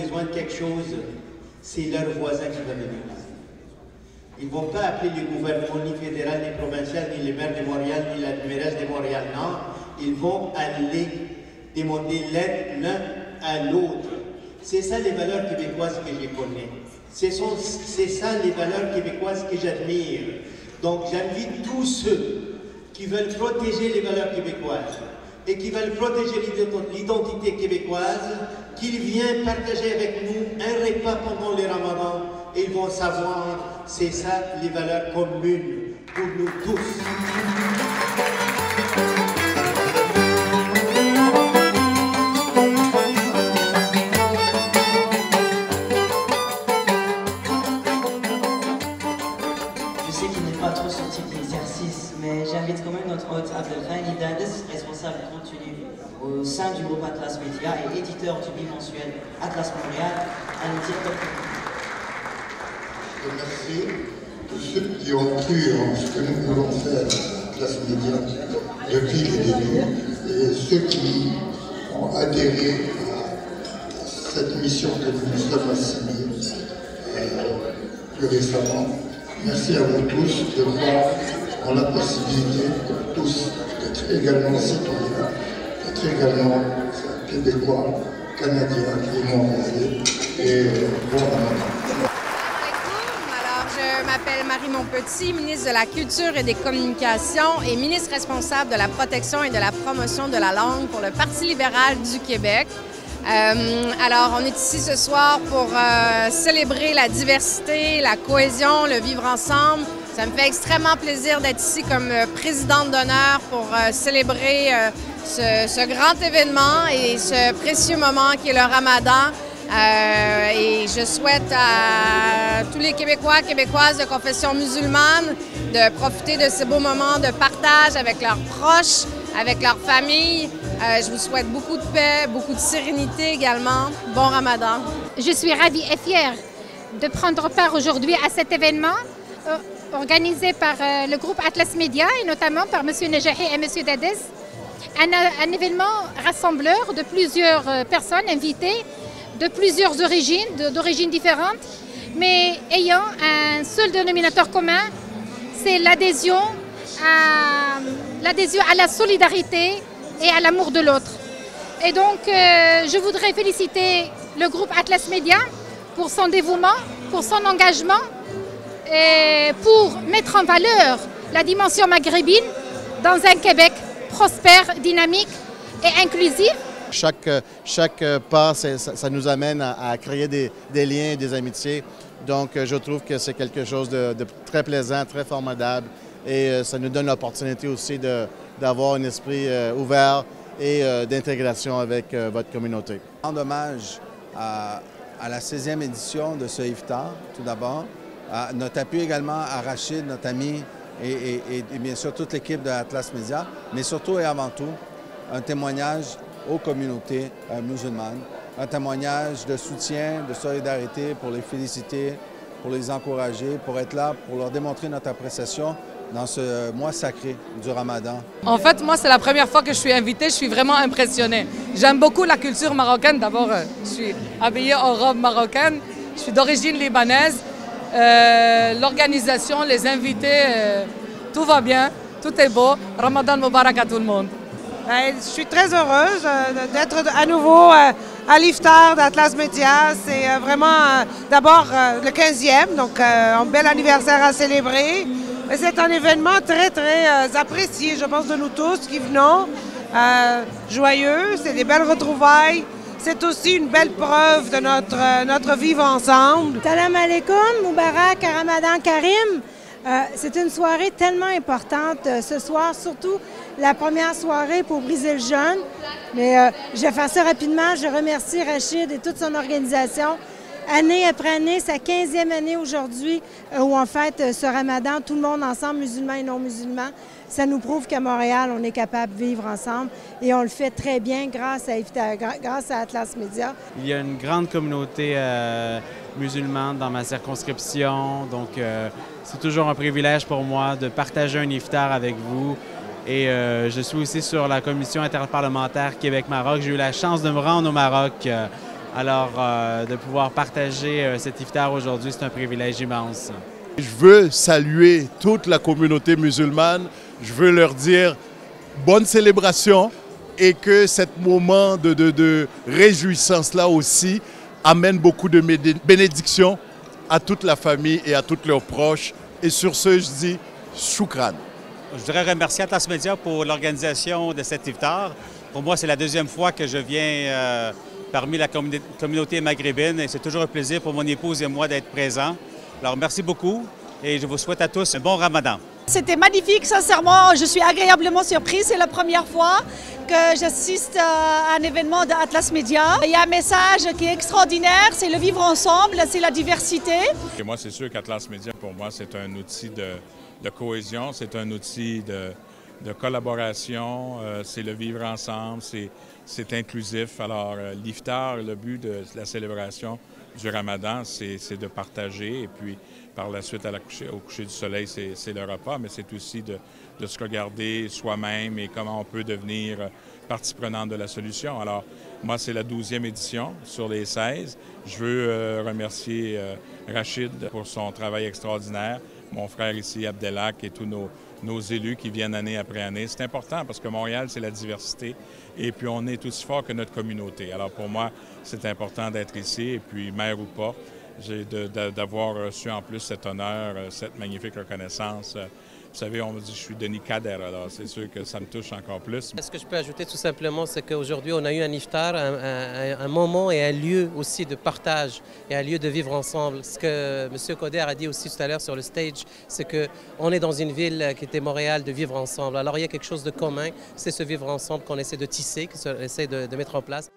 besoin de quelque chose, c'est leur voisin qui va venir. Ils ne vont pas appeler le gouvernement ni fédéral, ni provincial, ni le maire de Montréal, ni la mairesse de Montréal. Non, ils vont aller demander l'aide l'un à l'autre. C'est ça les valeurs québécoises que je connais. C'est ça les valeurs québécoises que j'admire. Donc j'invite tous ceux qui veulent protéger les valeurs québécoises et qui veulent protéger l'identité québécoise, qu'ils viennent partager avec nous un repas pendant le Ramadan et ils vont savoir, c'est ça les valeurs communes pour nous tous. Mais j'invite quand même notre hôte Abdelghani Dades, responsable contenu au sein du groupe Atlas Média et éditeur du bimensuel Atlas Montréal, à nous dire Je remercie tous ceux qui ont cru en ce que nous voulons faire à Atlas Média depuis le début et ceux qui ont adhéré à cette mission que nous nous sommes assignés plus récemment. Merci à vous tous de voir ont la possibilité, tous, d'être également citoyens, d'être également québécois, canadiens et montréalais. Et bon Ramadan. Alors, je m'appelle Marie Montpetit, ministre de la Culture et des Communications et ministre responsable de la protection et de la promotion de la langue pour le Parti libéral du Québec. Alors, on est ici ce soir pour célébrer la diversité, la cohésion, le vivre ensemble. Ça me fait extrêmement plaisir d'être ici comme présidente d'honneur pour célébrer ce grand événement et ce précieux moment qui est le Ramadan. Et je souhaite à tous les Québécois, Québécoises de confession musulmane de profiter de ce beau moment de partage avec leurs proches, avec leurs familles. Je vous souhaite beaucoup de paix, beaucoup de sérénité également. Bon Ramadan. Je suis ravie et fière de prendre part aujourd'hui à cet événement organisé par le groupe Atlas Média et notamment par M. Nejahi et M. Dades. Un événement rassembleur de plusieurs personnes invitées de plusieurs d'origines différentes, mais ayant un seul dénominateur commun, c'est l'adhésion à la solidarité et à l'amour de l'autre. Et donc, je voudrais féliciter le groupe Atlas Média pour son dévouement, pour son engagement, et pour mettre en valeur la dimension maghrébine dans un Québec prospère, dynamique et inclusif. Chaque pas, ça nous amène à créer des liens, des amitiés. Donc, je trouve que c'est quelque chose de très plaisant, très formidable. Et ça nous donne l'opportunité aussi d'avoir un esprit ouvert et d'intégration avec votre communauté. En hommage à la 16e édition de ce iftar, tout d'abord. Notre appui également à Rachid, notre ami, et bien sûr toute l'équipe de Atlas Média, mais surtout et avant tout, un témoignage aux communautés musulmanes, un témoignage de soutien, de solidarité pour les féliciter, pour les encourager, pour être là, pour leur démontrer notre appréciation dans ce mois sacré du Ramadan. En fait, moi, c'est la première fois que je suis invitée, je suis vraiment impressionnée. J'aime beaucoup la culture marocaine. D'abord, je suis habillée en robe marocaine, je suis d'origine libanaise. L'organisation, les invités, tout va bien, tout est beau. Ramadan Mubarak à tout le monde. Je suis très heureuse d'être à nouveau à l'iftar d'Atlas Média. C'est vraiment d'abord le 15e, donc un bel anniversaire à célébrer. C'est un événement très, très apprécié, je pense, de nous tous qui venons. Joyeux, c'est des belles retrouvailles. C'est aussi une belle preuve de notre vivre ensemble. Salam alaikum, Moubarak, Ramadan Karim. C'est une soirée tellement importante ce soir, surtout la première soirée pour briser le jeûne. Mais je vais faire ça rapidement. Je remercie Rachid et toute son organisation. Année après année, sa 15e année aujourd'hui où on fête ce Ramadan, tout le monde ensemble, musulmans et non musulmans. Ça nous prouve qu'à Montréal, on est capable de vivre ensemble et on le fait très bien grâce à Atlas Média. Il y a une grande communauté musulmane dans ma circonscription, donc c'est toujours un privilège pour moi de partager un iftar avec vous. Et je suis aussi sur la commission interparlementaire Québec-Maroc. J'ai eu la chance de me rendre au Maroc Alors, de pouvoir partager cet iftar aujourd'hui, c'est un privilège immense. Je veux saluer toute la communauté musulmane. Je veux leur dire bonne célébration et que ce moment de réjouissance-là aussi amène beaucoup de bénédictions à toute la famille et à tous leurs proches. Et sur ce, je dis choukran. Je voudrais remercier Atlas Media pour l'organisation de cet iftar. Pour moi, c'est la deuxième fois que je viens parmi la communauté maghrébine et c'est toujours un plaisir pour mon épouse et moi d'être présents. Alors, merci beaucoup et je vous souhaite à tous un bon Ramadan. C'était magnifique, sincèrement, je suis agréablement surprise. C'est la première fois que j'assiste à un événement d'Atlas Media. Il y a un message qui est extraordinaire, c'est le vivre ensemble, c'est la diversité. Et moi, c'est sûr qu'Atlas Media, pour moi, c'est un outil de cohésion, c'est un outil de collaboration, c'est le vivre ensemble, c'est inclusif. Alors, l'iftar, le but de la célébration du Ramadan, c'est de partager et puis par la suite, au coucher du soleil, c'est le repas, mais c'est aussi de se regarder soi-même et comment on peut devenir partie prenante de la solution. Alors, moi, c'est la 12e édition sur les 16. Je veux remercier Rachid pour son travail extraordinaire, mon frère ici, Abdelak, et tous nos élus qui viennent année après année. C'est important parce que Montréal, c'est la diversité et puis on est aussi fort que notre communauté. Alors pour moi, c'est important d'être ici et puis maire ou pas, d'avoir reçu en plus cet honneur, cette magnifique reconnaissance. Vous savez, on me dit que je suis Denis Kader, alors c'est sûr que ça me touche encore plus. Ce que je peux ajouter tout simplement, c'est qu'aujourd'hui, on a eu un iftar, un moment et un lieu aussi de partage et un lieu de vivre ensemble. Ce que M. Coder a dit aussi tout à l'heure sur le stage, c'est qu'on est dans une ville qui était Montréal, de vivre ensemble. Alors il y a quelque chose de commun, c'est ce vivre ensemble qu'on essaie de tisser, qu'on essaie de mettre en place.